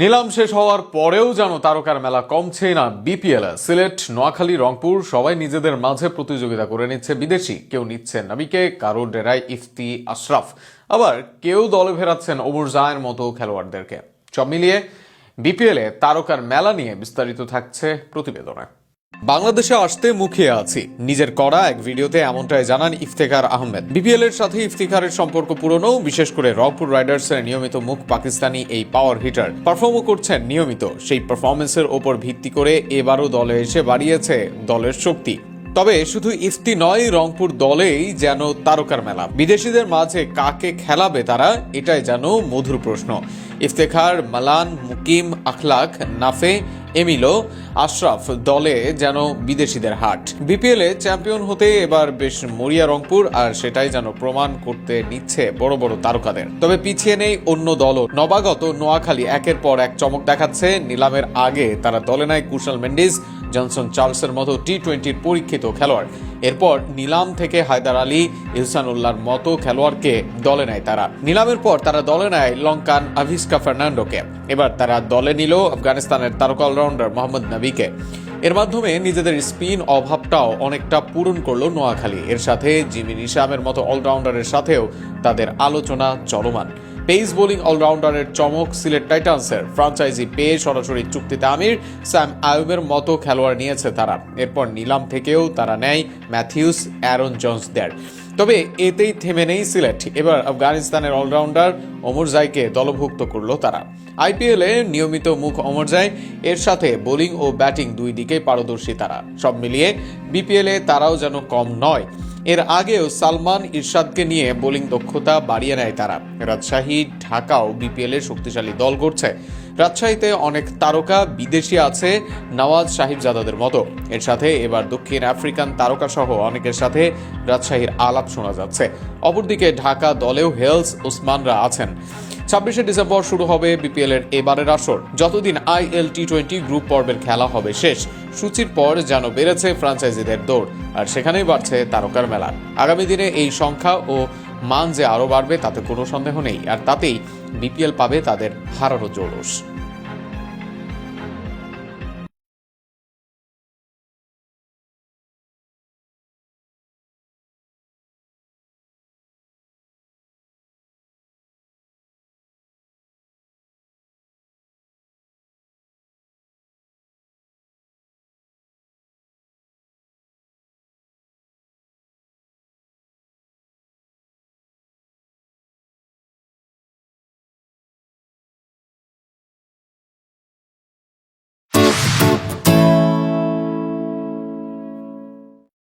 নিলাম শেষ হওয়ার পরেও যেন তারকার মেলা কমছেই না বিপিএল। সিলেট, নোয়াখালী, রংপুর সবাই নিজেদের মাঝে প্রতিযোগিতা করে নিচ্ছে বিদেশি। কেউ নিচ্ছে নবীকে, কারো ডেরায় ইফতি, আশরাফ, আবার কেউ দলে ফেরাচ্ছেন ওমর জায়ের মতো খেলোয়াড়দেরকে। সব মিলিয়ে বিপিএল তারকার মেলা নিয়ে বিস্তারিত থাকছে প্রতিবেদনে। বাংলাদেশে আসতে মুখিয়ে আছি, নিজের করা এক ভিডিওতে এমনটাই জানান ইফতেখার আহমেদ। বিপিএল এর সাথে ইফতিখারের সম্পর্ক পুরনো, বিশেষ করে রংপুর রাইডার্সের নিয়মিত মুখ পাকিস্তানি এই পাওয়ার হিটার পারফর্মও করছেন নিয়মিত। সেই পারফরমেন্সের ওপর ভিত্তি করে এবারও দলে এসে বাড়িয়েছে দলের শক্তি। তবে শুধু ইফতি নয়, রংপুর দলেই যেন তারকার মেলা। বিদেশিদের মাঝে কাকে খেলাবে তারা, এটাই যেন মধুর প্রশ্ন। ইফতেখার, মালান, মুকিম, আখলাক, নাফে, এমিলো, আশরাফ দলে যেন বিদেশিদের হাট। বিপিএল এ চ্যাম্পিয়ন হতে এবার বেশ মরিয়া রংপুর, আর সেটাই যেন প্রমাণ করতে নিচ্ছে বড় বড় তারকাদের। তবে পিছিয়ে নেই অন্য দলও। নবাগত নোয়াখালী একের পর এক চমক দেখাচ্ছে। নিলামের আগে তারা দলে নেয় কুশল মেন্ডিস, জনসন চার্লসের মতো টি-20-র পরীক্ষিত খেলোয়াড়। এরপর নিলাম থেকে হায়দার আলী, ইহসানুল্লাহর মতো খেলোয়াড়কে দলে নেয় তারা। নিলামের পর তারা দলে নেয় লঙ্কান আভিস্কা ফার্নান্ডোকে। এবার তারা দলে নিল আফগানিস্তানের তারকা অলরাউন্ডার মোহাম্মদ নবীকে। এর মাধ্যমে নিজেদের স্পিন অভাবটাও অনেকটা পূরণ করলো নোয়াখালী। এর সাথে জিমি নিশামের মতো অলরাউন্ডারের সাথেও তাদের আলোচনা চলমান। পেস বোলিং অলরাউন্ডারের চমক সিলেট টাইটান্সের। ফ্রাঞ্চাইজি পেয়ে সরাসরি চুক্তিতে আমির, স্যাম আয়ুবের মতো খেলোয়াড় নিয়েছে তারা। এরপর নিলাম থেকেও তারা নেয় ম্যাথিউস, অ্যারন জোন্সদের। তবে এতেই থেমে নেই সিলেট। এবার আফগানিস্তানের অলরাউন্ডার ওমর জাইকে দলভুক্ত করলো তারা। আইপিএল এ নিয়মিত মুখ ওমর জাই, এর সাথে বোলিং ও ব্যাটিং দুই দিকেই পারদর্শী তারা। সব মিলিয়ে বিপিএল এ তারাও যেন কম নয়। এর আগেও সালমান ইরশাদকে নিয়ে বোলিং দক্ষতা বাড়িয়ে নেয় তারা। রাজশাহী, ঢাকাও বিপিএল এর শক্তিশালী দল করছে। রাজশাহীতে অনেক তারকা বিদেশি আছে, নওয়াজ সাহিবজাদাদের মতো। এর সাথে এবার দক্ষিণ আফ্রিকান তারকা সহ অনেকের সাথে রাজশাহীর আলাপ শোনা যাচ্ছে। অপরদিকে ঢাকা দলেও হেলস, ওসমানরা আছেন। 26শে ডিসেম্বর শুরু হবে বিপিএল এর এবারের আসর। যতদিন আইএল টি-20 গ্রুপ পর্বের খেলা হবে শেষ, সূচির পর যেন বেড়েছে ফ্রাঞ্চাইজিদের দৌড়, আর সেখানেই বাড়ছে তারকার মেলা। আগামী দিনে এই সংখ্যা ও মান যে আরো বাড়বে তাতে কোনো সন্দেহ নেই, আর তাতেই বিপিএল পাবে তাদের হারানো জৌলুস।